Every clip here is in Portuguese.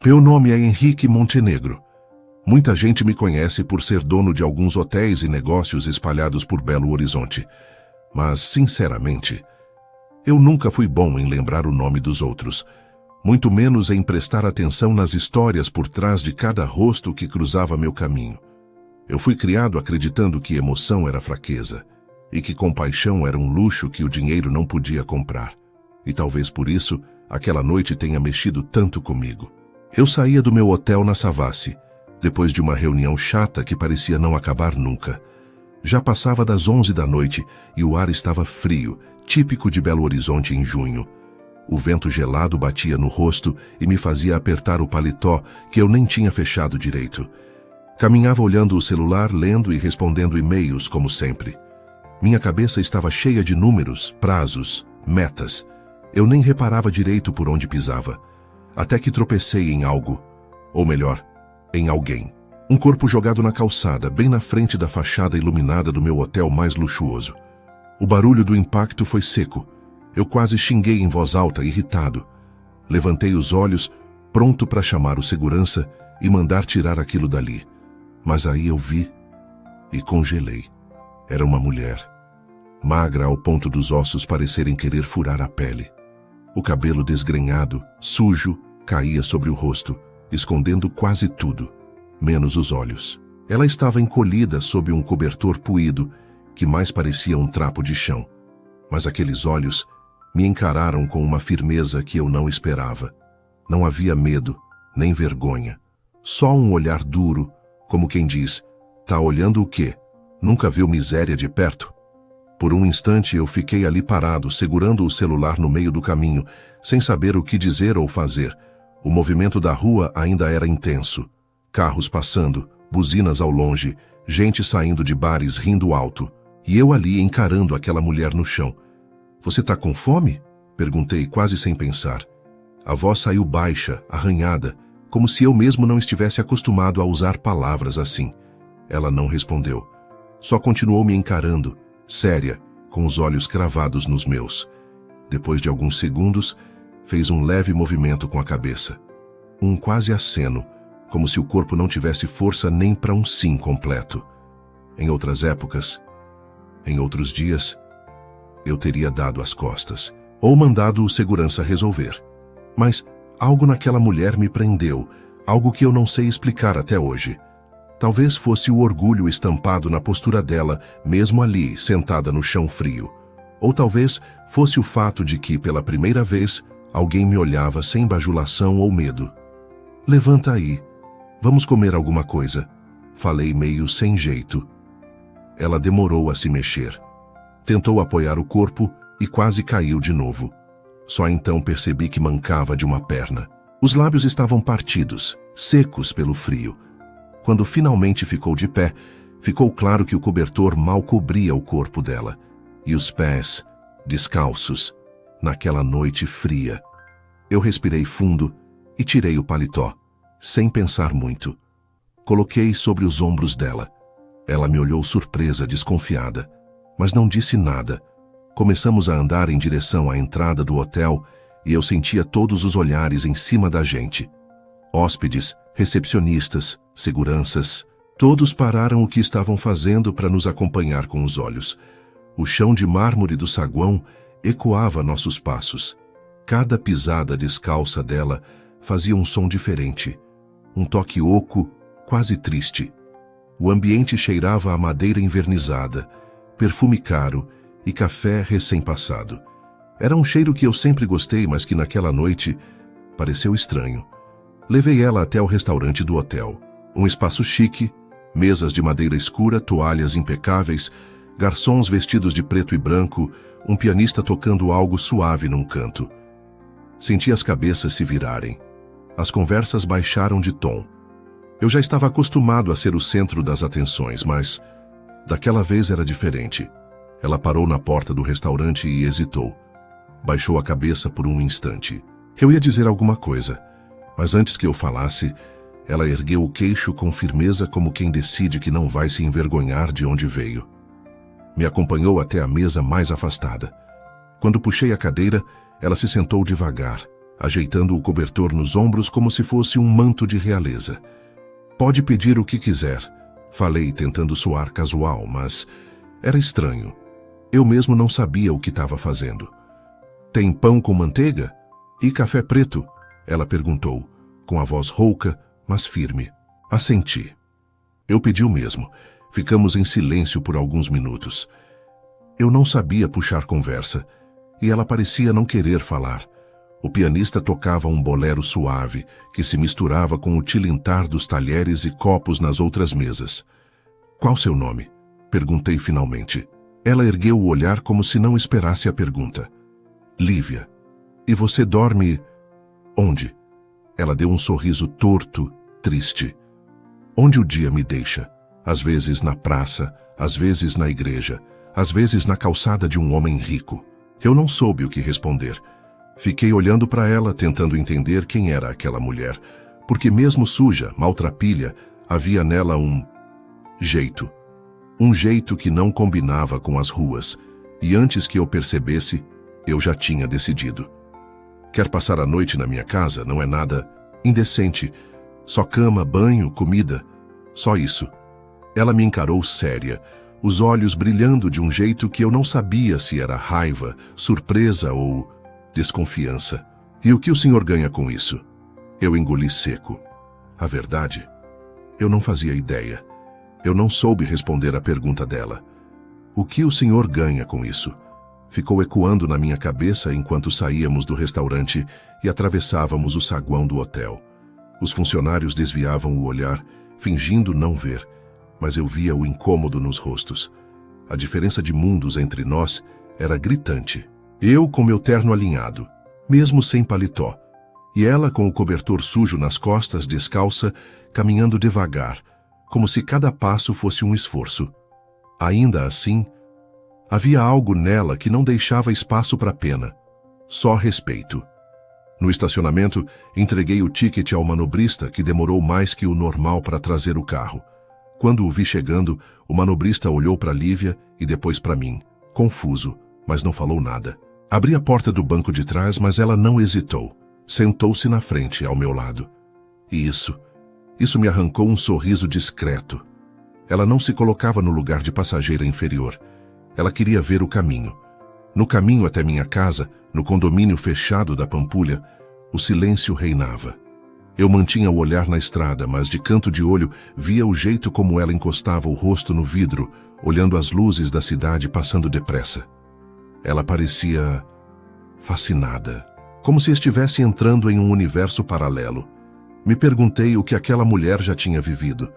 Meu nome é Henrique Montenegro. Muita gente me conhece por ser dono de alguns hotéis e negócios espalhados por Belo Horizonte. Mas, sinceramente, eu nunca fui bom em lembrar o nome dos outros, muito menos em prestar atenção nas histórias por trás de cada rosto que cruzava meu caminho. Eu fui criado acreditando que emoção era fraqueza e que compaixão era um luxo que o dinheiro não podia comprar. E talvez por isso, aquela noite tenha mexido tanto comigo. Eu saía do meu hotel na Savassi, depois de uma reunião chata que parecia não acabar nunca. Já passava das 11 da noite e o ar estava frio, típico de Belo Horizonte em junho. O vento gelado batia no rosto e me fazia apertar o paletó que eu nem tinha fechado direito. Caminhava olhando o celular, lendo e respondendo e-mails como sempre. Minha cabeça estava cheia de números, prazos, metas. Eu nem reparava direito por onde pisava. Até que tropecei em algo, ou melhor, em alguém. Um corpo jogado na calçada, bem na frente da fachada iluminada do meu hotel mais luxuoso. O barulho do impacto foi seco. Eu quase xinguei em voz alta, irritado. Levantei os olhos, pronto para chamar o segurança e mandar tirar aquilo dali. Mas aí eu vi e congelei. Era uma mulher, magra ao ponto dos ossos parecerem querer furar a pele. O cabelo desgrenhado, sujo, caía sobre o rosto, escondendo quase tudo, menos os olhos. Ela estava encolhida sob um cobertor puído, que mais parecia um trapo de chão. Mas aqueles olhos me encararam com uma firmeza que eu não esperava. Não havia medo, nem vergonha. Só um olhar duro, como quem diz, tá olhando o quê? Nunca viu miséria de perto? Por um instante eu fiquei ali parado, segurando o celular no meio do caminho, sem saber o que dizer ou fazer. O movimento da rua ainda era intenso. Carros passando, buzinas ao longe, gente saindo de bares rindo alto. E eu ali encarando aquela mulher no chão. "Você tá com fome?" Perguntei quase sem pensar. A voz saiu baixa, arranhada, como se eu mesmo não estivesse acostumado a usar palavras assim. Ela não respondeu. Só continuou me encarando, séria, com os olhos cravados nos meus. Depois de alguns segundos, fez um leve movimento com a cabeça. Um quase aceno, como se o corpo não tivesse força nem para um sim completo. Em outras épocas, em outros dias, eu teria dado as costas, ou mandado o segurança resolver. Mas algo naquela mulher me prendeu, algo que eu não sei explicar até hoje. Talvez fosse o orgulho estampado na postura dela, mesmo ali, sentada no chão frio. Ou talvez fosse o fato de que, pela primeira vez, alguém me olhava sem bajulação ou medo. "Levanta aí. Vamos comer alguma coisa." Falei meio sem jeito. Ela demorou a se mexer. Tentou apoiar o corpo e quase caiu de novo. Só então percebi que mancava de uma perna. Os lábios estavam partidos, secos pelo frio. Quando finalmente ficou de pé, ficou claro que o cobertor mal cobria o corpo dela. E os pés, descalços, naquela noite fria. Eu respirei fundo e tirei o paletó, sem pensar muito. Coloquei sobre os ombros dela. Ela me olhou surpresa, desconfiada, mas não disse nada. Começamos a andar em direção à entrada do hotel e eu sentia todos os olhares em cima da gente. Hóspedes, recepcionistas, seguranças, todos pararam o que estavam fazendo para nos acompanhar com os olhos. O chão de mármore do saguão ecoava nossos passos. Cada pisada descalça dela fazia um som diferente, um toque oco, quase triste. O ambiente cheirava a madeira envernizada, perfume caro e café recém-passado. Era um cheiro que eu sempre gostei, mas que naquela noite pareceu estranho. Levei ela até o restaurante do hotel. Um espaço chique, mesas de madeira escura, toalhas impecáveis, garçons vestidos de preto e branco, um pianista tocando algo suave num canto. Senti as cabeças se virarem. As conversas baixaram de tom. Eu já estava acostumado a ser o centro das atenções, mas daquela vez era diferente. Ela parou na porta do restaurante e hesitou. Baixou a cabeça por um instante. Eu ia dizer alguma coisa, mas antes que eu falasse, ela ergueu o queixo com firmeza como quem decide que não vai se envergonhar de onde veio. Me acompanhou até a mesa mais afastada. Quando puxei a cadeira, ela se sentou devagar, ajeitando o cobertor nos ombros como se fosse um manto de realeza. Pode pedir o que quiser, falei tentando soar casual, mas era estranho. Eu mesmo não sabia o que estava fazendo. Tem pão com manteiga? E café preto? Ela perguntou, com a voz rouca, mas firme. Assenti. Eu pedi o mesmo. Ficamos em silêncio por alguns minutos. Eu não sabia puxar conversa, e ela parecia não querer falar. O pianista tocava um bolero suave, que se misturava com o tilintar dos talheres e copos nas outras mesas. Qual seu nome? Perguntei finalmente. Ela ergueu o olhar como se não esperasse a pergunta. Lívia. E você dorme... onde? Ela deu um sorriso torto, triste. Onde o dia me deixa. Às vezes na praça, às vezes na igreja, às vezes na calçada de um homem rico. Eu não soube o que responder. Fiquei olhando para ela, tentando entender quem era aquela mulher, porque mesmo suja, maltrapilha, havia nela um jeito. Um jeito que não combinava com as ruas, e antes que eu percebesse, eu já tinha decidido. Quer passar a noite na minha casa? Não é nada indecente. Só cama, banho, comida. Só isso. Ela me encarou séria, os olhos brilhando de um jeito que eu não sabia se era raiva, surpresa ou desconfiança. E o que o senhor ganha com isso? Eu engoli seco. A verdade? Eu não fazia ideia. Eu não soube responder à pergunta dela. O que o senhor ganha com isso? Ficou ecoando na minha cabeça enquanto saíamos do restaurante e atravessávamos o saguão do hotel. Os funcionários desviavam o olhar, fingindo não ver, mas eu via o incômodo nos rostos. A diferença de mundos entre nós era gritante. Eu com meu terno alinhado, mesmo sem paletó, e ela com o cobertor sujo nas costas, descalça, caminhando devagar, como se cada passo fosse um esforço. Ainda assim, havia algo nela que não deixava espaço para pena, só respeito. No estacionamento, entreguei o ticket ao manobrista, que demorou mais que o normal para trazer o carro. Quando o vi chegando, o manobrista olhou para Lívia e depois para mim, confuso, mas não falou nada. Abri a porta do banco de trás, mas ela não hesitou. Sentou-se na frente, ao meu lado. E isso me arrancou um sorriso discreto. Ela não se colocava no lugar de passageira inferior. Ela queria ver o caminho. No caminho até minha casa, no condomínio fechado da Pampulha, o silêncio reinava. Eu mantinha o olhar na estrada, mas de canto de olho via o jeito como ela encostava o rosto no vidro, olhando as luzes da cidade passando depressa. Ela parecia fascinada, como se estivesse entrando em um universo paralelo. Me perguntei o que aquela mulher já tinha vivido.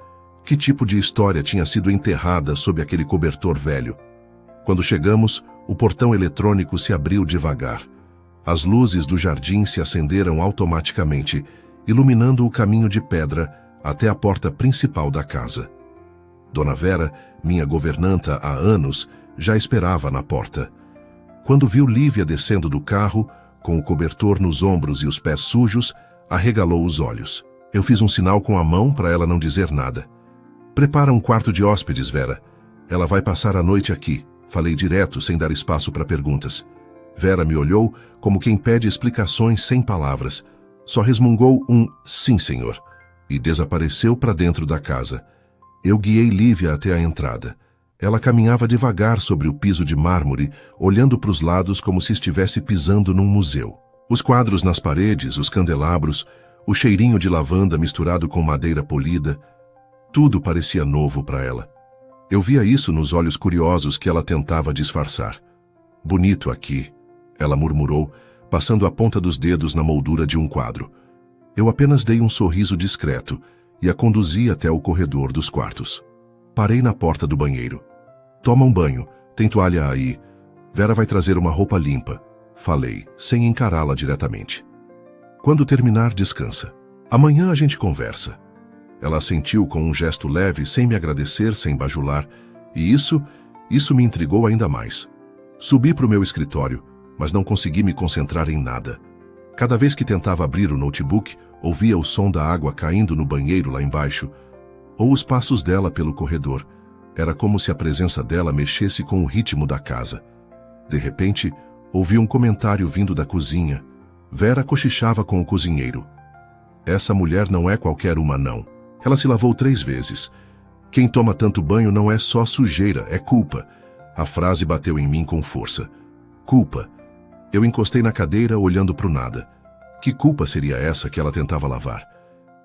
Que tipo de história tinha sido enterrada sob aquele cobertor velho? Quando chegamos, o portão eletrônico se abriu devagar. As luzes do jardim se acenderam automaticamente, iluminando o caminho de pedra até a porta principal da casa. Dona Vera, minha governanta há anos, já esperava na porta. Quando viu Lívia descendo do carro, com o cobertor nos ombros e os pés sujos, arregalou os olhos. Eu fiz um sinal com a mão para ela não dizer nada. Prepara um quarto de hóspedes, Vera. Ela vai passar a noite aqui. Falei direto, sem dar espaço para perguntas. Vera me olhou como quem pede explicações sem palavras. Só resmungou um "sim, senhor", e desapareceu para dentro da casa. Eu guiei Lívia até a entrada. Ela caminhava devagar sobre o piso de mármore, olhando para os lados como se estivesse pisando num museu. Os quadros nas paredes, os candelabros, o cheirinho de lavanda misturado com madeira polida, tudo parecia novo para ela. Eu via isso nos olhos curiosos que ela tentava disfarçar. "Bonito aqui", ela murmurou, passando a ponta dos dedos na moldura de um quadro. Eu apenas dei um sorriso discreto e a conduzi até o corredor dos quartos. Parei na porta do banheiro. "Toma um banho, tem toalha aí. Vera vai trazer uma roupa limpa", falei, sem encará-la diretamente. "Quando terminar, descansa. Amanhã a gente conversa." Ela assentiu com um gesto leve, sem me agradecer, sem bajular, e isso me intrigou ainda mais. Subi para o meu escritório, mas não consegui me concentrar em nada. Cada vez que tentava abrir o notebook, ouvia o som da água caindo no banheiro lá embaixo, ou os passos dela pelo corredor. Era como se a presença dela mexesse com o ritmo da casa. De repente, ouvi um comentário vindo da cozinha. Vera cochichava com o cozinheiro. Essa mulher não é qualquer uma, não. Ela se lavou 3 vezes. Quem toma tanto banho não é só sujeira, é culpa. A frase bateu em mim com força. Culpa. Eu encostei na cadeira, olhando para o nada. Que culpa seria essa que ela tentava lavar?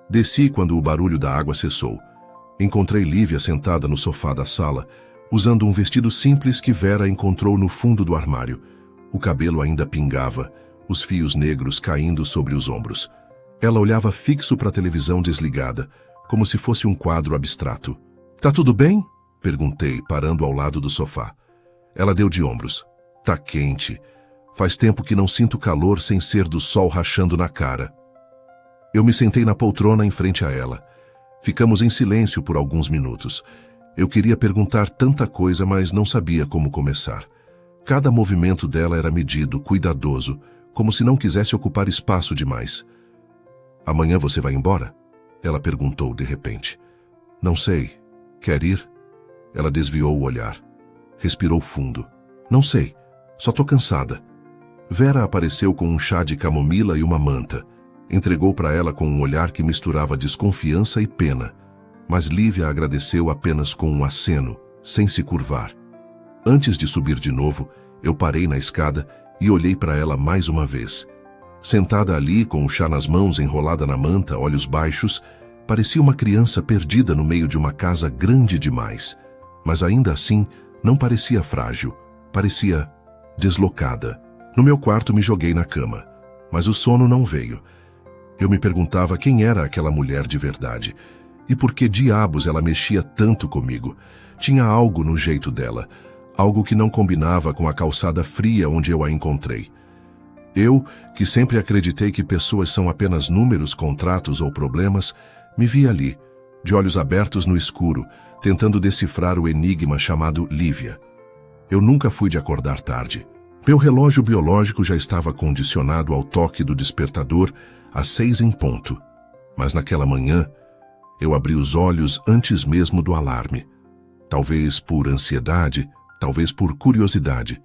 Desci quando o barulho da água cessou. Encontrei Lívia sentada no sofá da sala, usando um vestido simples que Vera encontrou no fundo do armário. O cabelo ainda pingava, os fios negros caindo sobre os ombros. Ela olhava fixo para a televisão desligada, como se fosse um quadro abstrato. "Tá tudo bem?" perguntei, parando ao lado do sofá. Ela deu de ombros. "Tá quente. Faz tempo que não sinto calor sem ser do sol rachando na cara." Eu me sentei na poltrona em frente a ela. Ficamos em silêncio por alguns minutos. Eu queria perguntar tanta coisa, mas não sabia como começar. Cada movimento dela era medido, cuidadoso, como se não quisesse ocupar espaço demais. "Amanhã você vai embora?" ela perguntou de repente. "Não sei. Quer ir?" Ela desviou o olhar. Respirou fundo. "Não sei. Só tô cansada." Vera apareceu com um chá de camomila e uma manta. Entregou para ela com um olhar que misturava desconfiança e pena. Mas Lívia agradeceu apenas com um aceno, sem se curvar. Antes de subir de novo, eu parei na escada e olhei para ela mais uma vez. Sentada ali, com o chá nas mãos, enrolada na manta, olhos baixos, parecia uma criança perdida no meio de uma casa grande demais. Mas ainda assim, não parecia frágil, parecia deslocada. No meu quarto me joguei na cama, mas o sono não veio. Eu me perguntava quem era aquela mulher de verdade e por que diabos ela mexia tanto comigo. Tinha algo no jeito dela, algo que não combinava com a calçada fria onde eu a encontrei. Eu, que sempre acreditei que pessoas são apenas números, contratos ou problemas, me vi ali, de olhos abertos no escuro, tentando decifrar o enigma chamado Lívia. Eu nunca fui de acordar tarde. Meu relógio biológico já estava condicionado ao toque do despertador às 6 em ponto. Mas naquela manhã, eu abri os olhos antes mesmo do alarme. Talvez por ansiedade, talvez por curiosidade.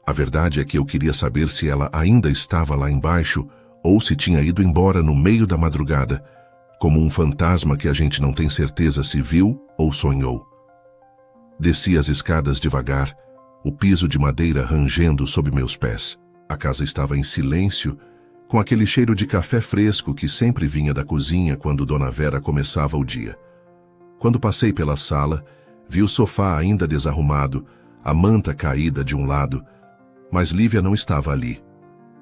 A verdade é que eu queria saber se ela ainda estava lá embaixo ou se tinha ido embora no meio da madrugada, como um fantasma que a gente não tem certeza se viu ou sonhou. Desci as escadas devagar, o piso de madeira rangendo sob meus pés. A casa estava em silêncio, com aquele cheiro de café fresco que sempre vinha da cozinha quando Dona Vera começava o dia. Quando passei pela sala, vi o sofá ainda desarrumado, a manta caída de um lado, mas Lívia não estava ali.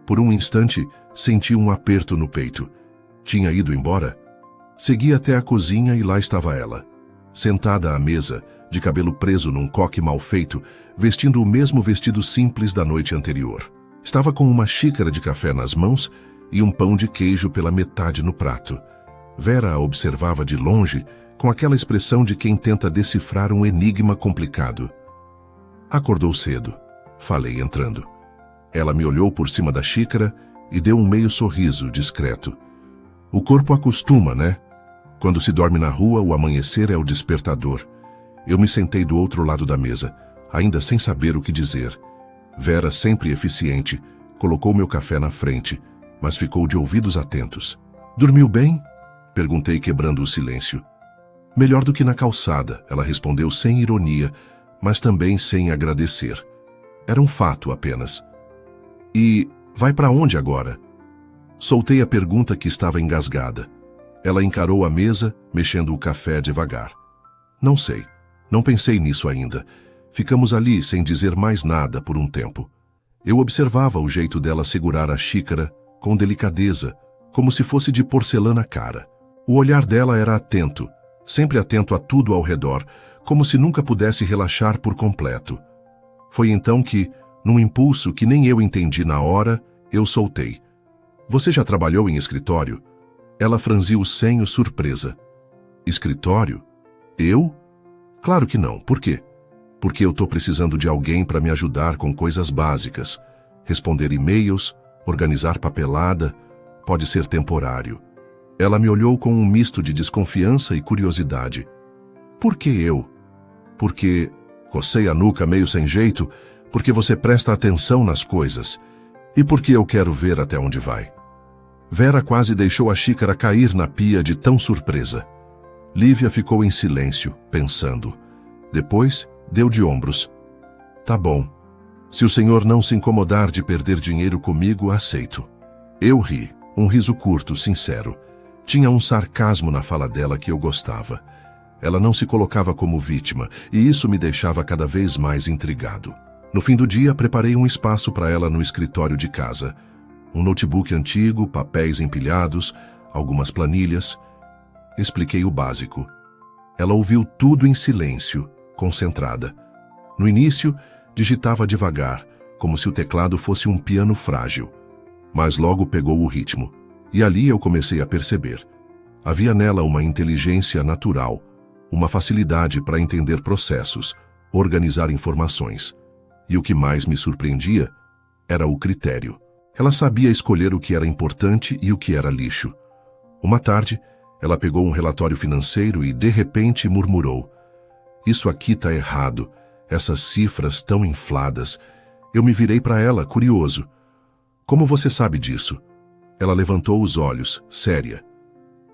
Por um instante, senti um aperto no peito. Tinha ido embora? Segui até a cozinha e lá estava ela, sentada à mesa, de cabelo preso num coque mal feito, vestindo o mesmo vestido simples da noite anterior. Estava com uma xícara de café nas mãos e um pão de queijo pela metade no prato. Vera a observava de longe, com aquela expressão de quem tenta decifrar um enigma complicado. "Acordou cedo", falei entrando. Ela me olhou por cima da xícara e deu um meio sorriso discreto. "O corpo acostuma, né? Quando se dorme na rua, o amanhecer é o despertador." Eu me sentei do outro lado da mesa, ainda sem saber o que dizer. Vera, sempre eficiente, colocou meu café na frente, mas ficou de ouvidos atentos. "Dormiu bem?" perguntei, quebrando o silêncio. "Melhor do que na calçada", ela respondeu sem ironia, mas também sem agradecer. Era um fato apenas. "E vai para onde agora?" Soltei a pergunta que estava engasgada. Ela encarou a mesa, mexendo o café devagar. "Não sei. Não pensei nisso ainda." Ficamos ali sem dizer mais nada por um tempo. Eu observava o jeito dela segurar a xícara com delicadeza, como se fosse de porcelana cara. O olhar dela era atento, sempre atento a tudo ao redor, como se nunca pudesse relaxar por completo. Foi então que, num impulso que nem eu entendi na hora, eu soltei. "Você já trabalhou em escritório?" Ela franziu o senho, surpresa. "Escritório? Eu? Claro que não. Por quê?" "Porque eu estou precisando de alguém para me ajudar com coisas básicas. Responder e-mails, organizar papelada, pode ser temporário." Ela me olhou com um misto de desconfiança e curiosidade. "Por que eu?" "Porque..." Cocei a nuca meio sem jeito, "porque você presta atenção nas coisas. E porque eu quero ver até onde vai." Vera quase deixou a xícara cair na pia de tão surpresa. Lívia ficou em silêncio, pensando. Depois, deu de ombros. Tá bom. Se o senhor não se incomodar de perder dinheiro comigo, aceito. Eu ri, um riso curto, sincero. Tinha um sarcasmo na fala dela que eu gostava. Ela não se colocava como vítima, e isso me deixava cada vez mais intrigado. No fim do dia, preparei um espaço para ela no escritório de casa. Um notebook antigo, papéis empilhados, algumas planilhas. Expliquei o básico. Ela ouviu tudo em silêncio, concentrada. No início, digitava devagar, como se o teclado fosse um piano frágil. Mas logo pegou o ritmo. E ali eu comecei a perceber. Havia nela uma inteligência natural, uma facilidade para entender processos, organizar informações. E o que mais me surpreendia era o critério. Ela sabia escolher o que era importante e o que era lixo. Uma tarde, ela pegou um relatório financeiro e, de repente, murmurou: "Isso aqui está errado, essas cifras tão infladas." Eu me virei para ela, curioso. "Como você sabe disso?" Ela levantou os olhos, séria.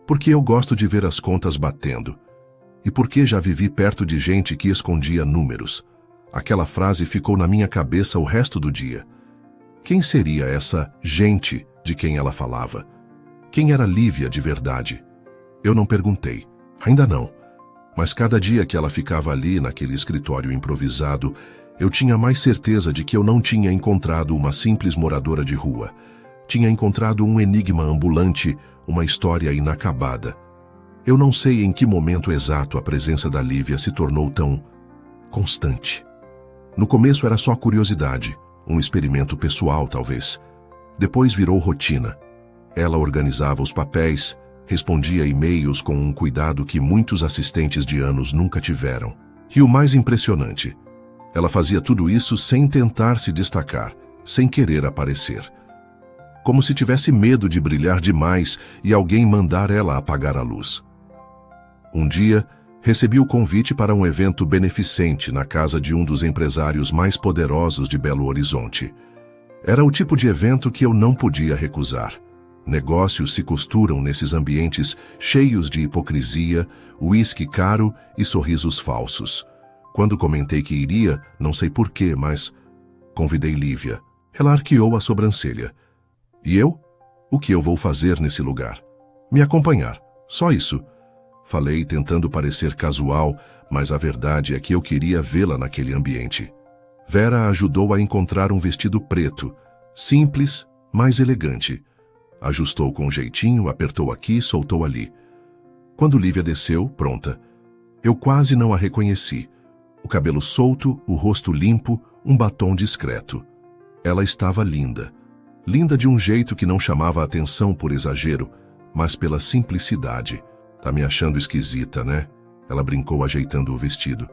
"Porque eu gosto de ver as contas batendo. E porque já vivi perto de gente que escondia números." Aquela frase ficou na minha cabeça o resto do dia. Quem seria essa gente de quem ela falava? Quem era Lívia de verdade? Eu não perguntei. Ainda não. Mas cada dia que ela ficava ali naquele escritório improvisado, eu tinha mais certeza de que eu não tinha encontrado uma simples moradora de rua. Tinha encontrado um enigma ambulante, uma história inacabada. Eu não sei em que momento exato a presença da Lívia se tornou tão constante. No começo era só curiosidade, um experimento pessoal talvez. Depois virou rotina. Ela organizava os papéis, respondia e-mails com um cuidado que muitos assistentes de anos nunca tiveram. E o mais impressionante, ela fazia tudo isso sem tentar se destacar, sem querer aparecer. Como se tivesse medo de brilhar demais e alguém mandar ela apagar a luz. Um dia, recebi o convite para um evento beneficente na casa de um dos empresários mais poderosos de Belo Horizonte. Era o tipo de evento que eu não podia recusar. Negócios se costuram nesses ambientes cheios de hipocrisia, uísque caro e sorrisos falsos. Quando comentei que iria, não sei porquê, mas convidei Lívia. Ela arqueou a sobrancelha. E eu? O que eu vou fazer nesse lugar? Me acompanhar. Só isso. Falei tentando parecer casual, mas a verdade é que eu queria vê-la naquele ambiente. Vera ajudou a encontrar um vestido preto, simples, mas elegante. Ajustou com jeitinho, apertou aqui, soltou ali. Quando Lívia desceu, pronta. Eu quase não a reconheci. O cabelo solto, o rosto limpo, um batom discreto. Ela estava linda. Linda de um jeito que não chamava a atenção por exagero, mas pela simplicidade. Tá me achando esquisita, né? Ela brincou ajeitando o vestido.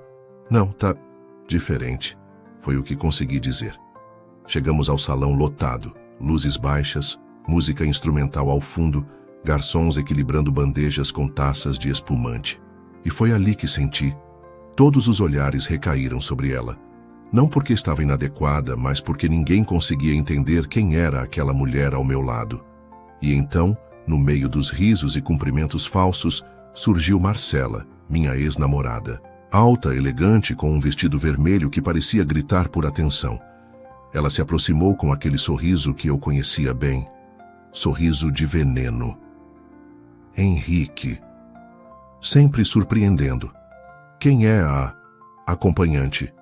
Não, tá diferente. Foi o que consegui dizer. Chegamos ao salão lotado, luzes baixas, música instrumental ao fundo, garçons equilibrando bandejas com taças de espumante. E foi ali que senti. Todos os olhares recaíram sobre ela. Não porque estava inadequada, mas porque ninguém conseguia entender quem era aquela mulher ao meu lado. E então, no meio dos risos e cumprimentos falsos, surgiu Marcela, minha ex-namorada. Alta, elegante, com um vestido vermelho que parecia gritar por atenção. Ela se aproximou com aquele sorriso que eu conhecia bem. Sorriso de veneno. Henrique. Sempre surpreendendo. Quem é a acompanhante?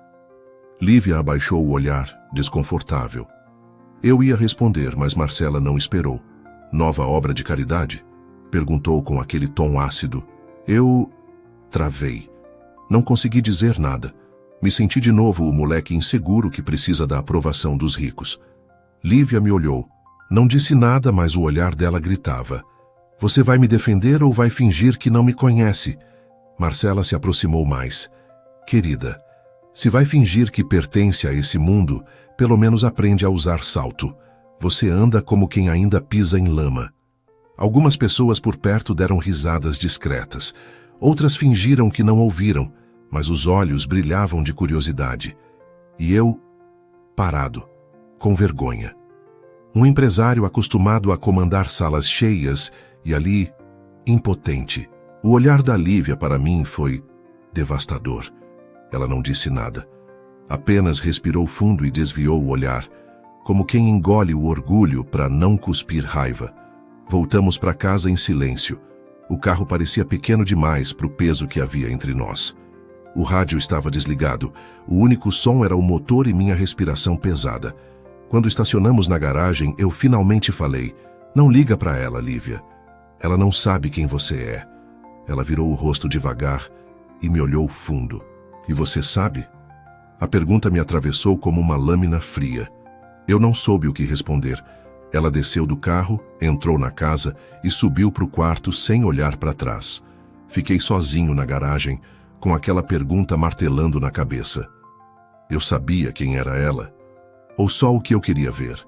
Lívia abaixou o olhar, desconfortável. Eu ia responder, mas Marcela não esperou. Nova obra de caridade? Perguntou com aquele tom ácido. Eu travei. Não consegui dizer nada. Me senti de novo o moleque inseguro que precisa da aprovação dos ricos. Lívia me olhou. Não disse nada, mas o olhar dela gritava. Você vai me defender ou vai fingir que não me conhece? Marcela se aproximou mais. Querida, se vai fingir que pertence a esse mundo, pelo menos aprende a usar salto. Você anda como quem ainda pisa em lama. Algumas pessoas por perto deram risadas discretas. Outras fingiram que não ouviram, mas os olhos brilhavam de curiosidade. E eu, parado, com vergonha. Um empresário acostumado a comandar salas cheias e ali, impotente. O olhar da Lívia para mim foi devastador. Ela não disse nada. Apenas respirou fundo e desviou o olhar, como quem engole o orgulho para não cuspir raiva. Voltamos para casa em silêncio. O carro parecia pequeno demais para o peso que havia entre nós. O rádio estava desligado. O único som era o motor e minha respiração pesada. Quando estacionamos na garagem, eu finalmente falei: "Não liga para ela, Lívia. Ela não sabe quem você é." Ela virou o rosto devagar e me olhou fundo. "E você sabe?" A pergunta me atravessou como uma lâmina fria. Eu não soube o que responder. Ela desceu do carro, entrou na casa e subiu para o quarto sem olhar para trás. Fiquei sozinho na garagem, com aquela pergunta martelando na cabeça. Eu sabia quem era ela? Ou só o que eu queria ver?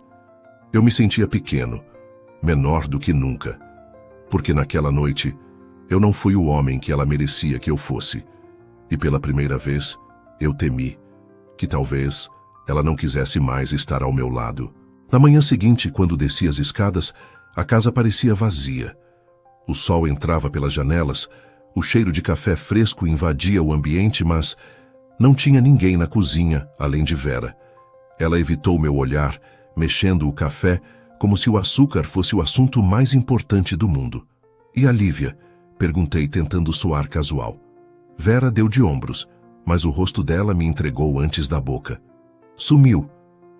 Eu me sentia pequeno, menor do que nunca. Porque naquela noite, eu não fui o homem que ela merecia que eu fosse. E pela primeira vez, eu temi que talvez ela não quisesse mais estar ao meu lado. Na manhã seguinte, quando desci as escadas, a casa parecia vazia. O sol entrava pelas janelas, o cheiro de café fresco invadia o ambiente, mas não tinha ninguém na cozinha, além de Vera. Ela evitou meu olhar, mexendo o café, como se o açúcar fosse o assunto mais importante do mundo. "E a Lívia?" perguntei, tentando soar casual. Vera deu de ombros, mas o rosto dela me entregou antes da boca. "Sumiu.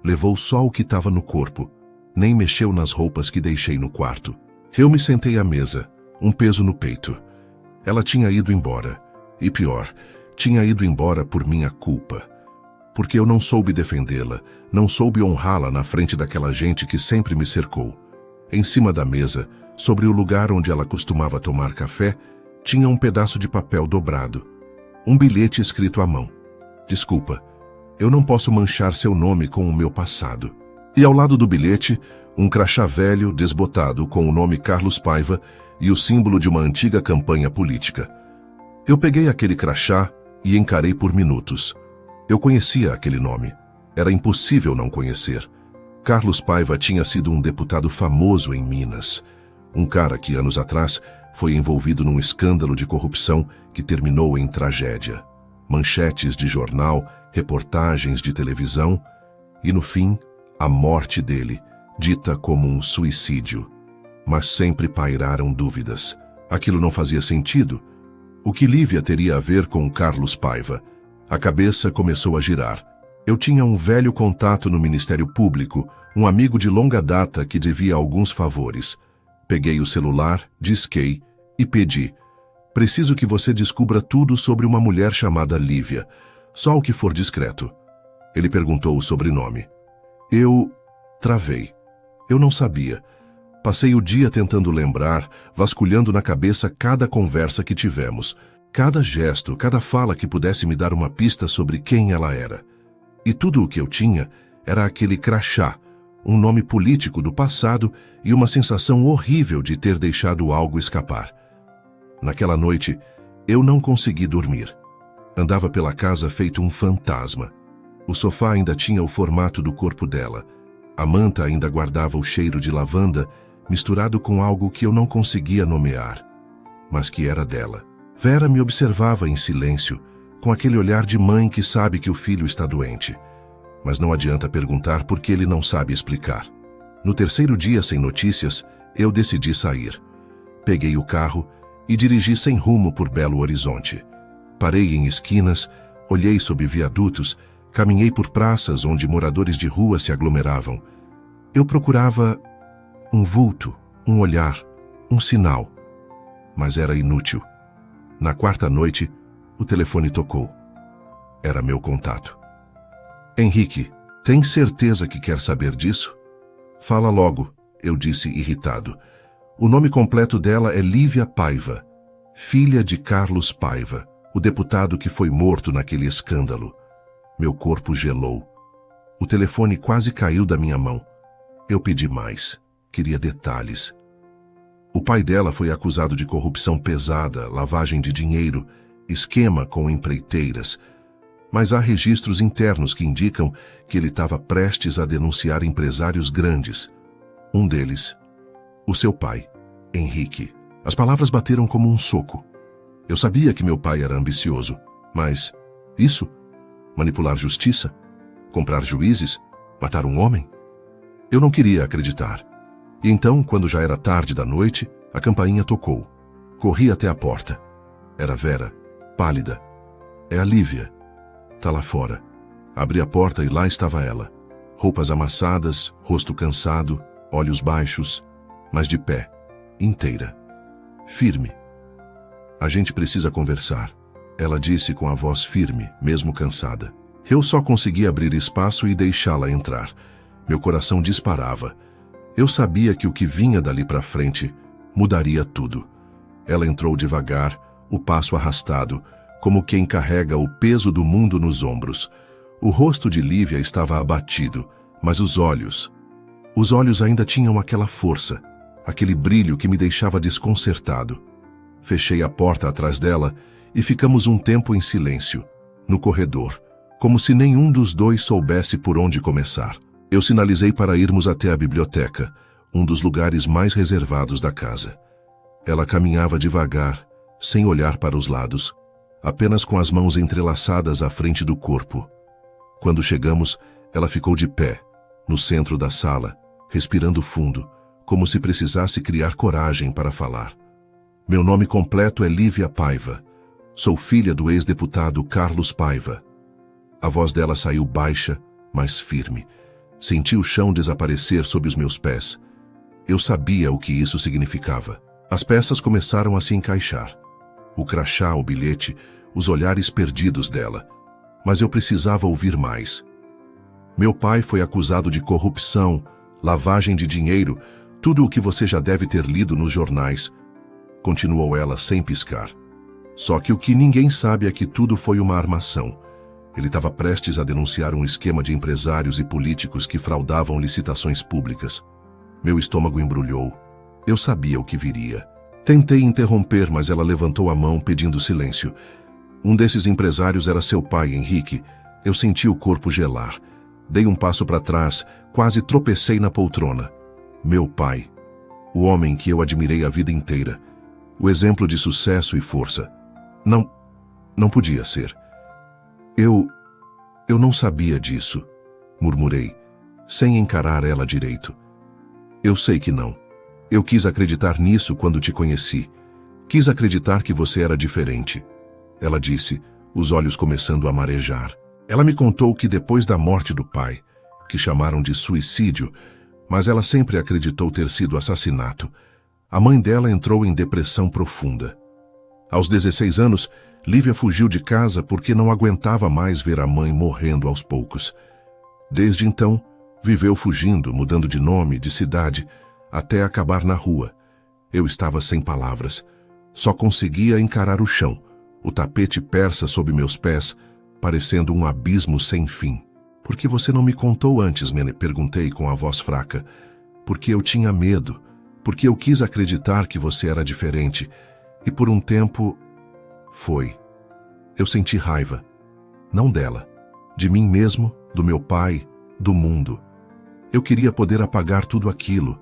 Levou só o que estava no corpo. Nem mexeu nas roupas que deixei no quarto." Eu me sentei à mesa, um peso no peito. Ela tinha ido embora. E pior, tinha ido embora por minha culpa. Porque eu não soube defendê-la, não soube honrá-la na frente daquela gente que sempre me cercou. Em cima da mesa, sobre o lugar onde ela costumava tomar café, tinha um pedaço de papel dobrado. Um bilhete escrito à mão. "Desculpa, eu não posso manchar seu nome com o meu passado." E ao lado do bilhete, um crachá velho, desbotado, com o nome Carlos Paiva e o símbolo de uma antiga campanha política. Eu peguei aquele crachá e encarei por minutos. Eu conhecia aquele nome. Era impossível não conhecer. Carlos Paiva tinha sido um deputado famoso em Minas. Um cara que, anos atrás, foi envolvido num escândalo de corrupção que terminou em tragédia. Manchetes de jornal, reportagens de televisão e, no fim, a morte dele, dita como um suicídio. Mas sempre pairaram dúvidas. Aquilo não fazia sentido. O que Lívia teria a ver com Carlos Paiva? A cabeça começou a girar. Eu tinha um velho contato no Ministério Público, um amigo de longa data que devia alguns favores. Peguei o celular, disquei e pedi: "Preciso que você descubra tudo sobre uma mulher chamada Lívia. Só o que for discreto." Ele perguntou o sobrenome. Eu travei. Eu não sabia. Passei o dia tentando lembrar, vasculhando na cabeça cada conversa que tivemos, cada gesto, cada fala que pudesse me dar uma pista sobre quem ela era. E tudo o que eu tinha era aquele crachá, um nome político do passado e uma sensação horrível de ter deixado algo escapar. Naquela noite, eu não consegui dormir. Andava pela casa feito um fantasma. O sofá ainda tinha o formato do corpo dela. A manta ainda guardava o cheiro de lavanda, misturado com algo que eu não conseguia nomear, mas que era dela. Vera me observava em silêncio, com aquele olhar de mãe que sabe que o filho está doente. Mas não adianta perguntar porque ele não sabe explicar. No terceiro dia sem notícias, eu decidi sair. Peguei o carro e dirigi sem rumo por Belo Horizonte. Parei em esquinas, olhei sob viadutos, caminhei por praças onde moradores de rua se aglomeravam. Eu procurava um vulto, um olhar, um sinal. Mas era inútil. Na quarta noite, o telefone tocou. Era meu contato. "Henrique, tem certeza que quer saber disso?" "Fala logo", eu disse irritado. O nome completo dela é Lívia Paiva, filha de Carlos Paiva, o deputado que foi morto naquele escândalo. Meu corpo gelou. O telefone quase caiu da minha mão. Eu pedi mais. Queria detalhes. O pai dela foi acusado de corrupção pesada, lavagem de dinheiro, esquema com empreiteiras. Mas há registros internos que indicam que ele estava prestes a denunciar empresários grandes. Um deles, o seu pai, Henrique. As palavras bateram como um soco. Eu sabia que meu pai era ambicioso, mas isso? Manipular justiça? Comprar juízes? Matar um homem? Eu não queria acreditar. E então, quando já era tarde da noite, a campainha tocou. Corri até a porta. Era Vera, pálida. É a Lívia. Tá lá fora. Abri a porta e lá estava ela. Roupas amassadas, rosto cansado, olhos baixos, mas de pé, inteira. Firme. A gente precisa conversar, ela disse com a voz firme, mesmo cansada. Eu só consegui abrir espaço e deixá-la entrar. Meu coração disparava. Eu sabia que o que vinha dali para frente mudaria tudo. Ela entrou devagar, o passo arrastado, como quem carrega o peso do mundo nos ombros. O rosto de Lívia estava abatido, mas os olhos ainda tinham aquela força, aquele brilho que me deixava desconcertado. Fechei a porta atrás dela e ficamos um tempo em silêncio, no corredor, como se nenhum dos dois soubesse por onde começar. Eu sinalizei para irmos até a biblioteca, um dos lugares mais reservados da casa. Ela caminhava devagar, sem olhar para os lados, apenas com as mãos entrelaçadas à frente do corpo. Quando chegamos, ela ficou de pé, no centro da sala, respirando fundo, como se precisasse criar coragem para falar. Meu nome completo é Lívia Paiva. Sou filha do ex-deputado Carlos Paiva. A voz dela saiu baixa, mas firme. Senti o chão desaparecer sob os meus pés. Eu sabia o que isso significava. As peças começaram a se encaixar. O crachá, o bilhete, os olhares perdidos dela. Mas eu precisava ouvir mais. Meu pai foi acusado de corrupção, lavagem de dinheiro, tudo o que você já deve ter lido nos jornais. Continuou ela sem piscar. Só que o que ninguém sabe é que tudo foi uma armação. Ele estava prestes a denunciar um esquema de empresários e políticos que fraudavam licitações públicas. Meu estômago embrulhou. Eu sabia o que viria. Tentei interromper, mas ela levantou a mão pedindo silêncio. Um desses empresários era seu pai, Henrique. Eu senti o corpo gelar. Dei um passo para trás, quase tropecei na poltrona. Meu pai. O homem que eu admirei a vida inteira. O exemplo de sucesso e força. Não podia ser. Eu não sabia disso, murmurei, sem encarar ela direito. Eu sei que não. Eu quis acreditar nisso quando te conheci. Quis acreditar que você era diferente. Ela disse, os olhos começando a marejar. Ela me contou que depois da morte do pai, que chamaram de suicídio, mas ela sempre acreditou ter sido assassinato, a mãe dela entrou em depressão profunda. Aos 16 anos, Lívia fugiu de casa porque não aguentava mais ver a mãe morrendo aos poucos. Desde então, viveu fugindo, mudando de nome, de cidade, até acabar na rua. Eu estava sem palavras. Só conseguia encarar o chão, o tapete persa sob meus pés, parecendo um abismo sem fim. Por que você não me contou antes, me perguntei com a voz fraca. Porque eu tinha medo, porque eu quis acreditar que você era diferente. E por um tempo... Foi. Eu senti raiva. Não dela. De mim mesmo, do meu pai, do mundo. Eu queria poder apagar tudo aquilo.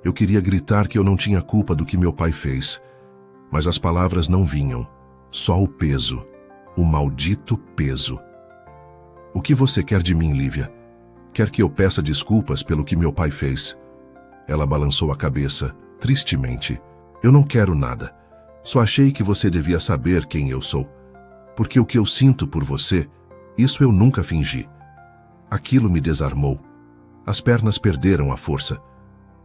Eu queria gritar que eu não tinha culpa do que meu pai fez. Mas as palavras não vinham. Só o peso. O maldito peso. O que você quer de mim, Lívia? Quer que eu peça desculpas pelo que meu pai fez? Ela balançou a cabeça, tristemente. Eu não quero nada. Só achei que você devia saber quem eu sou. Porque o que eu sinto por você, isso eu nunca fingi. Aquilo me desarmou. As pernas perderam a força.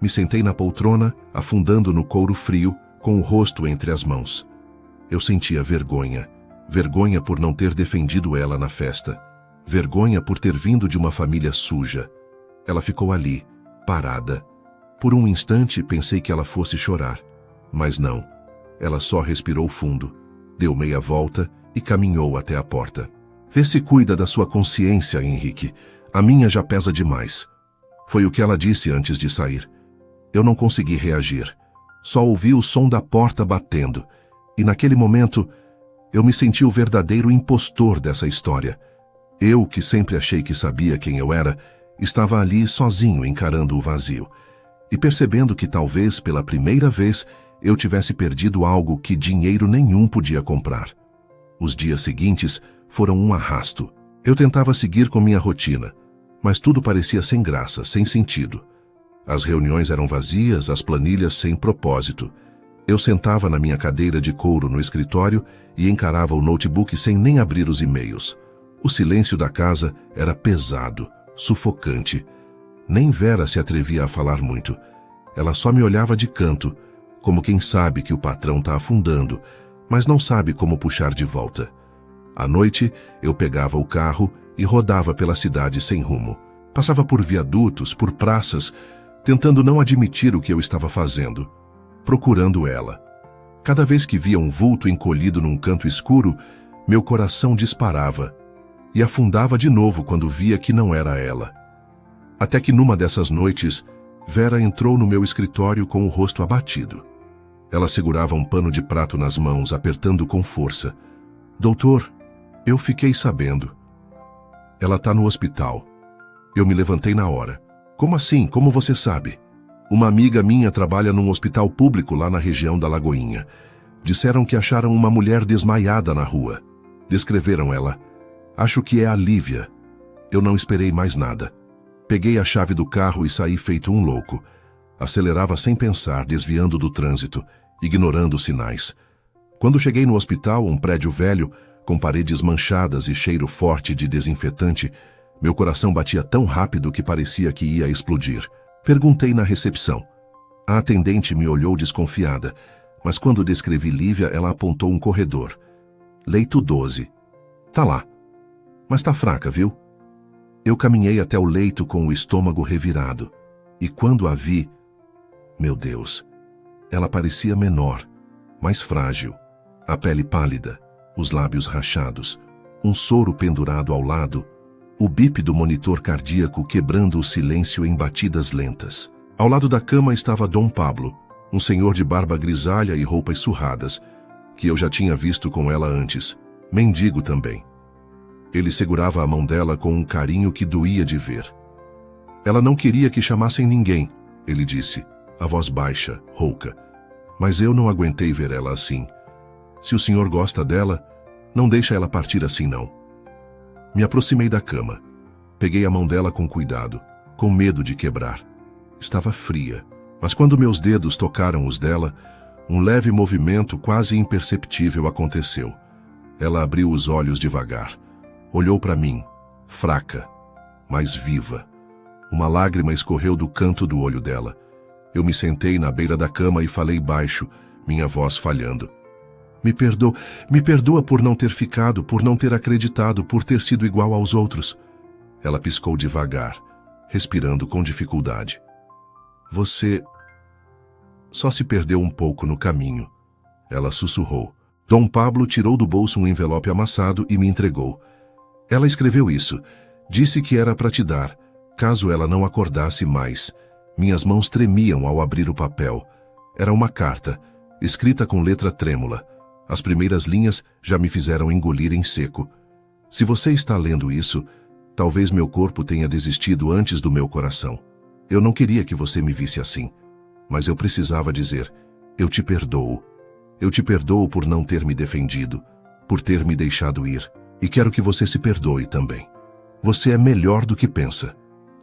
Me sentei na poltrona, afundando no couro frio, com o rosto entre as mãos. Eu sentia vergonha. Vergonha por não ter defendido ela na festa. Vergonha por ter vindo de uma família suja. Ela ficou ali, parada. Por um instante pensei que ela fosse chorar. Mas não. Ela só respirou fundo, deu meia volta e caminhou até a porta. Vê se cuida da sua consciência, Henrique. A minha já pesa demais. Foi o que ela disse antes de sair. Eu não consegui reagir. Só ouvi o som da porta batendo. E naquele momento, eu me senti o verdadeiro impostor dessa história. Eu, que sempre achei que sabia quem eu era, estava ali sozinho encarando o vazio. e percebendo que talvez pela primeira vez eu tivesse perdido algo que dinheiro nenhum podia comprar. Os dias seguintes foram um arrasto. Eu tentava seguir com minha rotina, mas tudo parecia sem graça, sem sentido. As reuniões eram vazias, as planilhas sem propósito. Eu sentava na minha cadeira de couro no escritório e encarava o notebook sem nem abrir os e-mails. O silêncio da casa era pesado, sufocante. Nem Vera se atrevia a falar muito. Ela só me olhava de canto, como quem sabe que o patrão está afundando, mas não sabe como puxar de volta. À noite, eu pegava o carro e rodava pela cidade sem rumo. Passava por viadutos, por praças, tentando não admitir o que eu estava fazendo, procurando ela. Cada vez que via um vulto encolhido num canto escuro, meu coração disparava e afundava de novo quando via que não era ela. Até que numa dessas noites, Vera entrou no meu escritório com o rosto abatido. Ela segurava um pano de prato nas mãos, apertando com força. Doutor, eu fiquei sabendo. Ela está no hospital. Eu me levantei na hora. Como assim? Como você sabe? Uma amiga minha trabalha num hospital público lá na região da Lagoinha. Disseram que acharam uma mulher desmaiada na rua. Descreveram ela. Acho que é a Lívia. Eu não esperei mais nada. Peguei a chave do carro e saí feito um louco. Acelerava sem pensar, desviando do trânsito, ignorando os sinais. Quando cheguei no hospital, um prédio velho, com paredes manchadas e cheiro forte de desinfetante, meu coração batia tão rápido que parecia que ia explodir. Perguntei na recepção. A atendente me olhou desconfiada, mas quando descrevi Lívia, ela apontou um corredor. Leito 12. Tá lá. Mas tá fraca, viu? Eu caminhei até o leito com o estômago revirado. E quando a vi... Meu Deus! Ela parecia menor, mais frágil. A pele pálida, os lábios rachados, um soro pendurado ao lado, o bip do monitor cardíaco quebrando o silêncio em batidas lentas. Ao lado da cama estava Dom Pablo, um senhor de barba grisalha e roupas surradas, que eu já tinha visto com ela antes, mendigo também. Ele segurava a mão dela com um carinho que doía de ver. Ela não queria que chamassem ninguém, ele disse, a voz baixa, rouca. Mas eu não aguentei ver ela assim. Se o senhor gosta dela, não deixa ela partir assim não. Me aproximei da cama. Peguei a mão dela com cuidado, com medo de quebrar. Estava fria, mas quando meus dedos tocaram os dela, um leve movimento quase imperceptível aconteceu. Ela abriu os olhos devagar. Olhou para mim, fraca, mas viva. Uma lágrima escorreu do canto do olho dela. Eu me sentei na beira da cama e falei baixo, minha voz falhando. Me perdoa por não ter ficado, por não ter acreditado, por ter sido igual aos outros. Ela piscou devagar, respirando com dificuldade. Você só se perdeu um pouco no caminho. Ela sussurrou. Dom Pablo tirou do bolso um envelope amassado e me entregou. Ela escreveu isso. Disse que era para te dar, caso ela não acordasse mais. Minhas mãos tremiam ao abrir o papel. Era uma carta, escrita com letra trêmula. As primeiras linhas já me fizeram engolir em seco. Se você está lendo isso, talvez meu corpo tenha desistido antes do meu coração. Eu não queria que você me visse assim, mas eu precisava dizer, eu te perdoo. Eu te perdoo por não ter me defendido, por ter me deixado ir, e quero que você se perdoe também. Você é melhor do que pensa.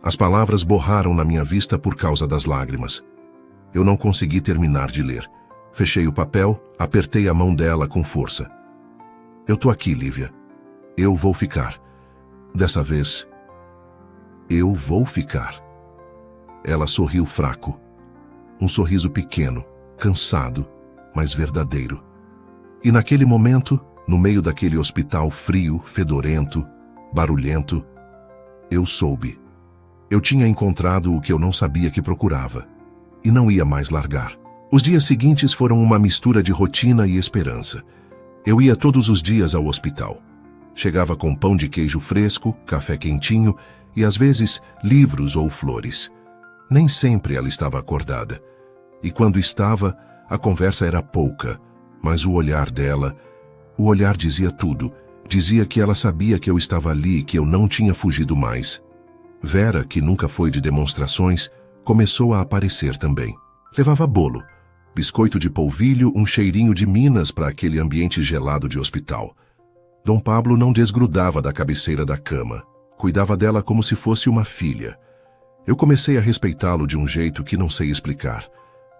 As palavras borraram na minha vista por causa das lágrimas. Eu não consegui terminar de ler. Fechei o papel, apertei a mão dela com força. Eu tô aqui, Lívia. Eu vou ficar. Dessa vez, eu vou ficar. Ela sorriu fraco. Um sorriso pequeno, cansado, mas verdadeiro. E naquele momento, no meio daquele hospital frio, fedorento, barulhento, eu soube. Eu tinha encontrado o que eu não sabia que procurava. E não ia mais largar. Os dias seguintes foram uma mistura de rotina e esperança. Eu ia todos os dias ao hospital. Chegava com pão de queijo fresco, café quentinho e, às vezes, livros ou flores. Nem sempre ela estava acordada. E quando estava, a conversa era pouca, mas o olhar dela, o olhar dizia tudo. Dizia que ela sabia que eu estava ali e que eu não tinha fugido mais. Vera, que nunca foi de demonstrações, começou a aparecer também. Levava bolo, biscoito de polvilho, um cheirinho de Minas para aquele ambiente gelado de hospital. Dom Pablo não desgrudava da cabeceira da cama. Cuidava dela como se fosse uma filha. Eu comecei a respeitá-lo de um jeito que não sei explicar.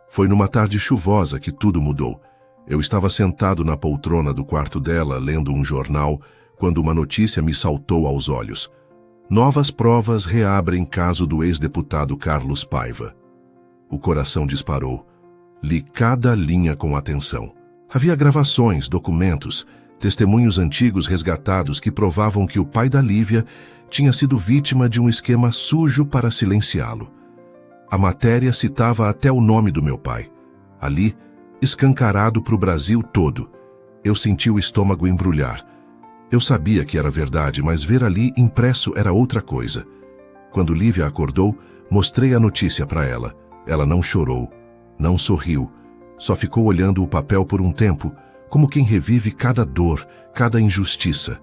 Foi numa tarde chuvosa que tudo mudou. Eu estava sentado na poltrona do quarto dela, lendo um jornal, quando uma notícia me saltou aos olhos. Novas provas reabrem caso do ex-deputado Carlos Paiva. O coração disparou. Li cada linha com atenção. Havia gravações, documentos, testemunhos antigos resgatados que provavam que o pai da Lívia tinha sido vítima de um esquema sujo para silenciá-lo. A matéria citava até o nome do meu pai. Ali, escancarado para o Brasil todo, eu senti o estômago embrulhar. Eu sabia que era verdade, mas ver ali impresso era outra coisa. Quando Lívia acordou, mostrei a notícia para ela. Ela não chorou, não sorriu, só ficou olhando o papel por um tempo, como quem revive cada dor, cada injustiça.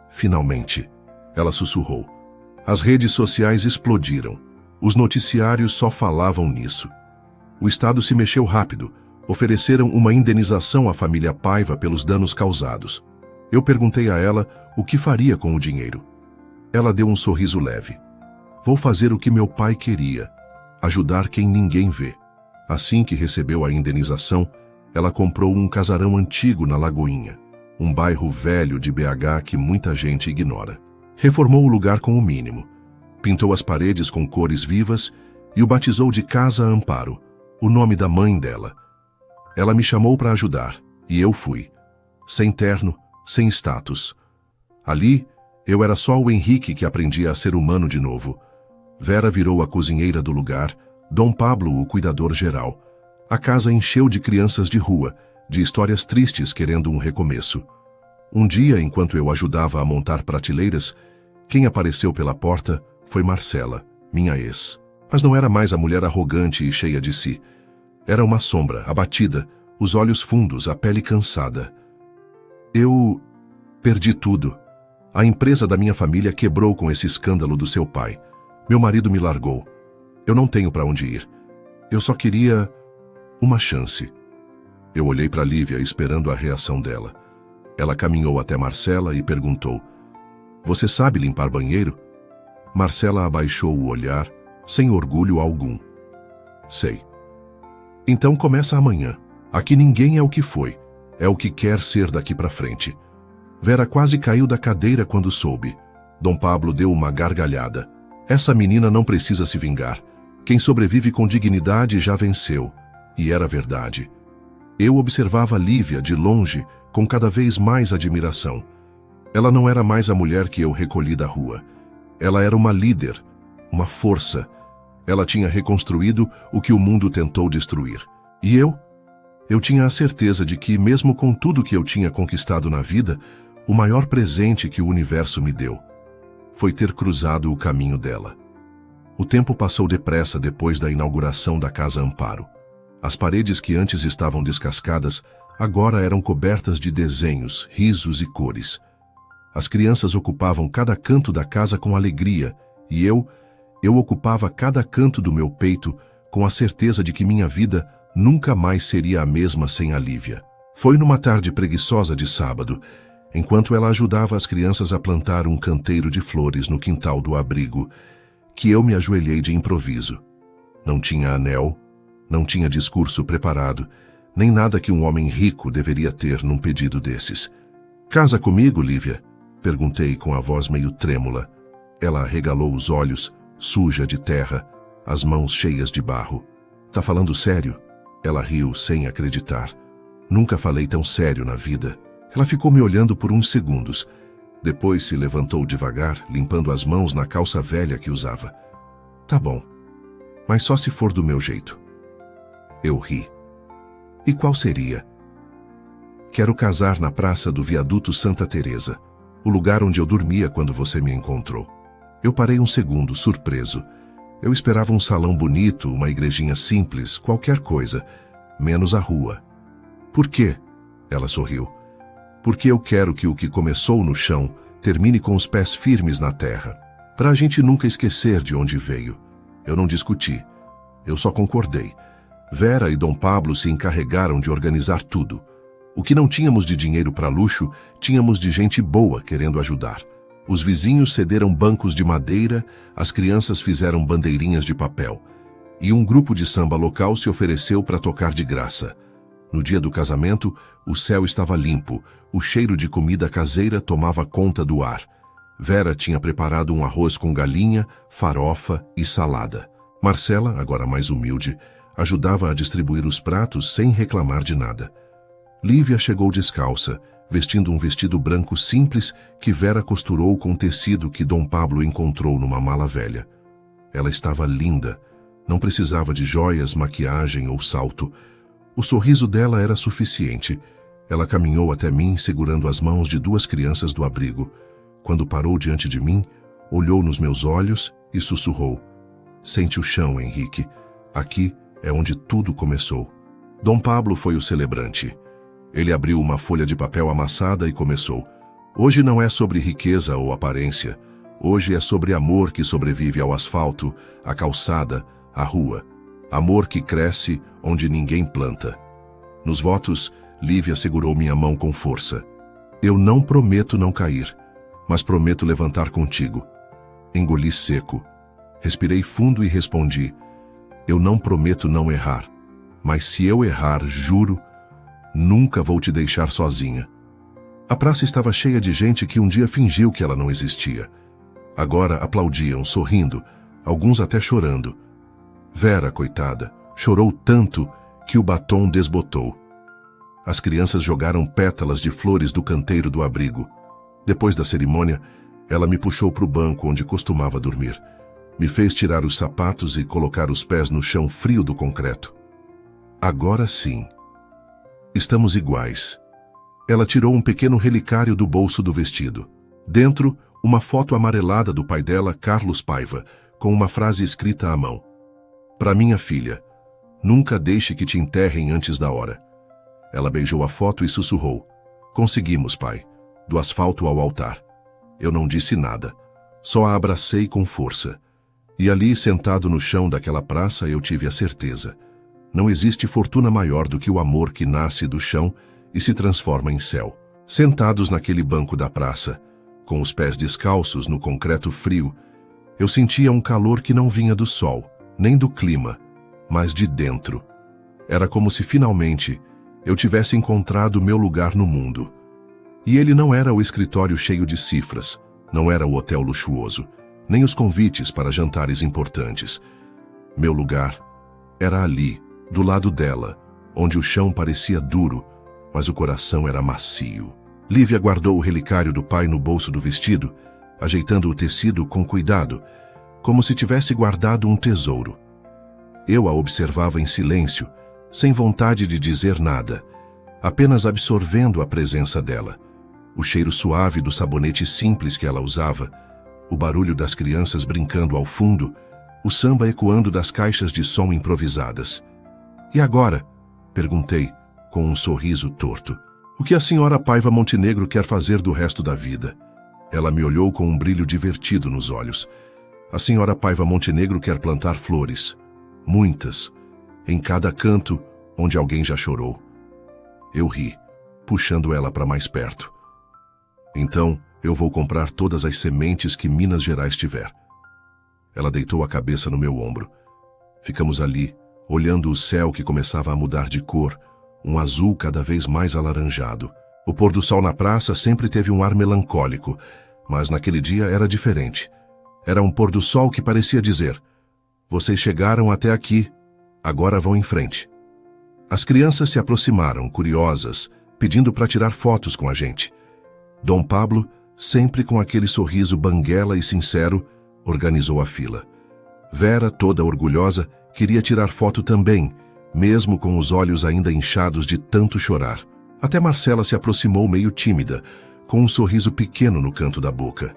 Finalmente, ela sussurrou. As redes sociais explodiram. Os noticiários só falavam nisso. O Estado se mexeu rápido. Ofereceram uma indenização à família Paiva pelos danos causados. Eu perguntei a ela o que faria com o dinheiro. Ela deu um sorriso leve. Vou fazer o que meu pai queria, ajudar quem ninguém vê. Assim que recebeu a indenização, ela comprou um casarão antigo na Lagoinha, um bairro velho de BH que muita gente ignora. Reformou o lugar com o mínimo, pintou as paredes com cores vivas e o batizou de Casa Amparo, o nome da mãe dela. Ela me chamou para ajudar, e eu fui. Sem terno, sem status. Ali, eu era só o Henrique que aprendia a ser humano de novo. Vera virou a cozinheira do lugar, Dom Pablo o cuidador geral. A casa encheu de crianças de rua, de histórias tristes querendo um recomeço. Um dia, enquanto eu ajudava a montar prateleiras, quem apareceu pela porta foi Marcela, minha ex. Mas não era mais a mulher arrogante e cheia de si. Era uma sombra, abatida, os olhos fundos, a pele cansada. Eu perdi tudo. A empresa da minha família quebrou com esse escândalo do seu pai. Meu marido me largou. Eu não tenho para onde ir. Eu só queria uma chance. Eu olhei para Lívia esperando a reação dela. Ela caminhou até Marcela e perguntou: "Você sabe limpar banheiro?" Marcela abaixou o olhar, sem orgulho algum. "Sei." "Então começa amanhã. Aqui ninguém é o que foi, é o que quer ser daqui para frente." Vera quase caiu da cadeira quando soube. Dom Pablo deu uma gargalhada. "Essa menina não precisa se vingar. Quem sobrevive com dignidade já venceu." E era verdade. Eu observava Lívia de longe com cada vez mais admiração. Ela não era mais a mulher que eu recolhi da rua. Ela era uma líder, uma força. Ela tinha reconstruído o que o mundo tentou destruir. E eu? Eu tinha a certeza de que, mesmo com tudo que eu tinha conquistado na vida, o maior presente que o universo me deu foi ter cruzado o caminho dela. O tempo passou depressa depois da inauguração da Casa Amparo. As paredes que antes estavam descascadas agora eram cobertas de desenhos, risos e cores. As crianças ocupavam cada canto da casa com alegria e eu ocupava cada canto do meu peito com a certeza de que minha vida nunca mais seria a mesma sem a Lívia. Foi numa tarde preguiçosa de sábado, enquanto ela ajudava as crianças a plantar um canteiro de flores no quintal do abrigo, que eu me ajoelhei de improviso. Não tinha anel, não tinha discurso preparado, nem nada que um homem rico deveria ter num pedido desses. "Casa comigo, Lívia?" perguntei com a voz meio trêmula. Ela arregalou os olhos, suja de terra, as mãos cheias de barro. "Tá falando sério?" Ela riu sem acreditar. Nunca falei tão sério na vida. Ela ficou me olhando por uns segundos. Depois se levantou devagar, limpando as mãos na calça velha que usava. "Tá bom, mas só se for do meu jeito." Eu ri. "E qual seria?" "Quero casar na praça do Viaduto Santa Teresa, o lugar onde eu dormia quando você me encontrou." Eu parei um segundo, surpreso. Eu esperava um salão bonito, uma igrejinha simples, qualquer coisa, menos a rua. "Por quê?" Ela sorriu. "Porque eu quero que o que começou no chão termine com os pés firmes na terra, para a gente nunca esquecer de onde veio." Eu não discuti. Eu só concordei. Vera e Dom Pablo se encarregaram de organizar tudo. O que não tínhamos de dinheiro para luxo, tínhamos de gente boa querendo ajudar. Os vizinhos cederam bancos de madeira, as crianças fizeram bandeirinhas de papel. E um grupo de samba local se ofereceu para tocar de graça. No dia do casamento, o céu estava limpo, o cheiro de comida caseira tomava conta do ar. Vera tinha preparado um arroz com galinha, farofa e salada. Marcela, agora mais humilde, ajudava a distribuir os pratos sem reclamar de nada. Lívia chegou descalça, vestindo um vestido branco simples que Vera costurou com tecido que Dom Pablo encontrou numa mala velha. Ela estava linda, não precisava de joias, maquiagem ou salto. O sorriso dela era suficiente. Ela caminhou até mim segurando as mãos de duas crianças do abrigo. Quando parou diante de mim, olhou nos meus olhos e sussurrou: "Sente o chão, Henrique. Aqui é onde tudo começou." Dom Pablo foi o celebrante. Ele abriu uma folha de papel amassada e começou: "Hoje não é sobre riqueza ou aparência. Hoje é sobre amor que sobrevive ao asfalto, à calçada, à rua. Amor que cresce onde ninguém planta." Nos votos, Lívia segurou minha mão com força. "Eu não prometo não cair, mas prometo levantar contigo." Engoli seco. Respirei fundo e respondi: "Eu não prometo não errar, mas se eu errar, juro, nunca vou te deixar sozinha." A praça estava cheia de gente que um dia fingiu que ela não existia. Agora aplaudiam, sorrindo, alguns até chorando. Vera, coitada, chorou tanto que o batom desbotou. As crianças jogaram pétalas de flores do canteiro do abrigo. Depois da cerimônia, ela me puxou para o banco onde costumava dormir. Me fez tirar os sapatos e colocar os pés no chão frio do concreto. "Agora sim. Estamos iguais." Ela tirou um pequeno relicário do bolso do vestido. Dentro, uma foto amarelada do pai dela, Carlos Paiva, com uma frase escrita à mão: "Para minha filha, nunca deixe que te enterrem antes da hora." Ela beijou a foto e sussurrou: "Conseguimos, pai. Do asfalto ao altar." Eu não disse nada, só a abracei com força. E ali, sentado no chão daquela praça, eu tive a certeza: não existe fortuna maior do que o amor que nasce do chão e se transforma em céu. Sentados naquele banco da praça, com os pés descalços no concreto frio, eu sentia um calor que não vinha do sol, nem do clima, mas de dentro. Era como se finalmente eu tivesse encontrado meu lugar no mundo. E ele não era o escritório cheio de cifras, não era o hotel luxuoso, nem os convites para jantares importantes. Meu lugar era ali, do lado dela, onde o chão parecia duro, mas o coração era macio. Lívia guardou o relicário do pai no bolso do vestido, ajeitando o tecido com cuidado, como se tivesse guardado um tesouro. Eu a observava em silêncio, sem vontade de dizer nada, apenas absorvendo a presença dela. O cheiro suave do sabonete simples que ela usava, o barulho das crianças brincando ao fundo, o samba ecoando das caixas de som improvisadas. "E agora?" perguntei, com um sorriso torto. "O que a senhora Paiva Montenegro quer fazer do resto da vida?" Ela me olhou com um brilho divertido nos olhos. "A senhora Paiva Montenegro quer plantar flores. Muitas. Em cada canto onde alguém já chorou." Eu ri, puxando ela para mais perto. "Então, eu vou comprar todas as sementes que Minas Gerais tiver." Ela deitou a cabeça no meu ombro. Ficamos ali, olhando o céu que começava a mudar de cor, um azul cada vez mais alaranjado. O pôr do sol na praça sempre teve um ar melancólico, mas naquele dia era diferente. Era um pôr do sol que parecia dizer: "Vocês chegaram até aqui, agora vão em frente." As crianças se aproximaram, curiosas, pedindo para tirar fotos com a gente. Dom Pablo, sempre com aquele sorriso banguela e sincero, organizou a fila. Vera, toda orgulhosa, queria tirar foto também, mesmo com os olhos ainda inchados de tanto chorar. Até Marcela se aproximou meio tímida, com um sorriso pequeno no canto da boca.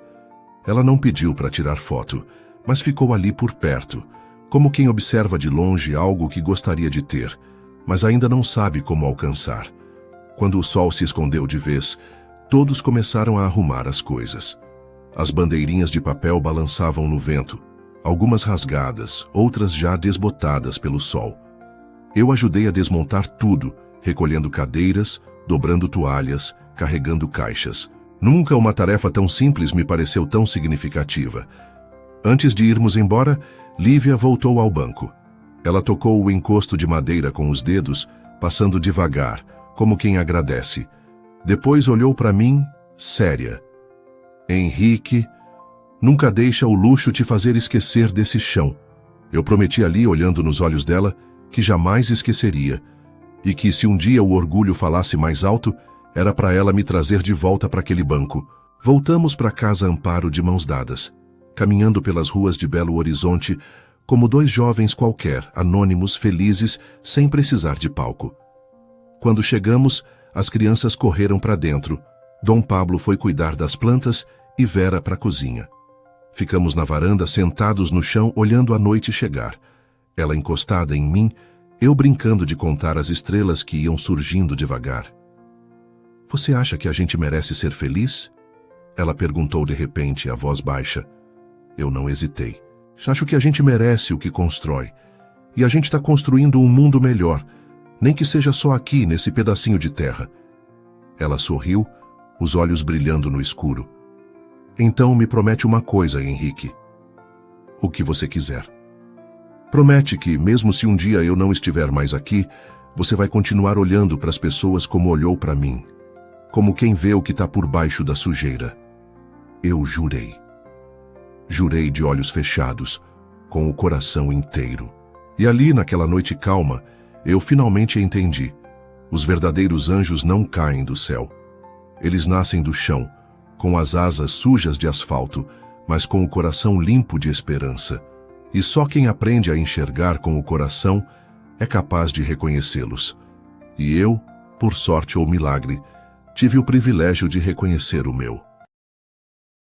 Ela não pediu para tirar foto, mas ficou ali por perto, como quem observa de longe algo que gostaria de ter, mas ainda não sabe como alcançar. Quando o sol se escondeu de vez, todos começaram a arrumar as coisas. As bandeirinhas de papel balançavam no vento, algumas rasgadas, outras já desbotadas pelo sol. Eu ajudei a desmontar tudo, recolhendo cadeiras, dobrando toalhas, carregando caixas. Nunca uma tarefa tão simples me pareceu tão significativa. Antes de irmos embora, Lívia voltou ao banco. Ela tocou o encosto de madeira com os dedos, passando devagar, como quem agradece. Depois olhou para mim, séria. Henrique, nunca deixa o luxo te fazer esquecer desse chão. Eu prometi ali, olhando nos olhos dela, que jamais esqueceria, e que se um dia o orgulho falasse mais alto, era para ela me trazer de volta para aquele banco. Voltamos para casa Amparo de mãos dadas, caminhando pelas ruas de Belo Horizonte, como dois jovens qualquer, anônimos, felizes, sem precisar de palco. Quando chegamos, as crianças correram para dentro. Dom Pablo foi cuidar das plantas e Vera para a cozinha. Ficamos na varanda, sentados no chão, olhando a noite chegar. Ela encostada em mim, eu brincando de contar as estrelas que iam surgindo devagar. Você acha que a gente merece ser feliz? Ela perguntou de repente, a voz baixa. Eu não hesitei. Acho que a gente merece o que constrói. E a gente está construindo um mundo melhor, nem que seja só aqui, nesse pedacinho de terra. Ela sorriu, os olhos brilhando no escuro. Então me promete uma coisa, Henrique. O que você quiser. Promete que, mesmo se um dia eu não estiver mais aqui, você vai continuar olhando para as pessoas como olhou para mim. Como quem vê o que está por baixo da sujeira. Eu jurei. Jurei de olhos fechados, com o coração inteiro. E ali, naquela noite calma, eu finalmente entendi. Os verdadeiros anjos não caem do céu. Eles nascem do chão, com as asas sujas de asfalto, mas com o coração limpo de esperança. E só quem aprende a enxergar com o coração é capaz de reconhecê-los. E eu, por sorte ou milagre, tive o privilégio de reconhecer o meu.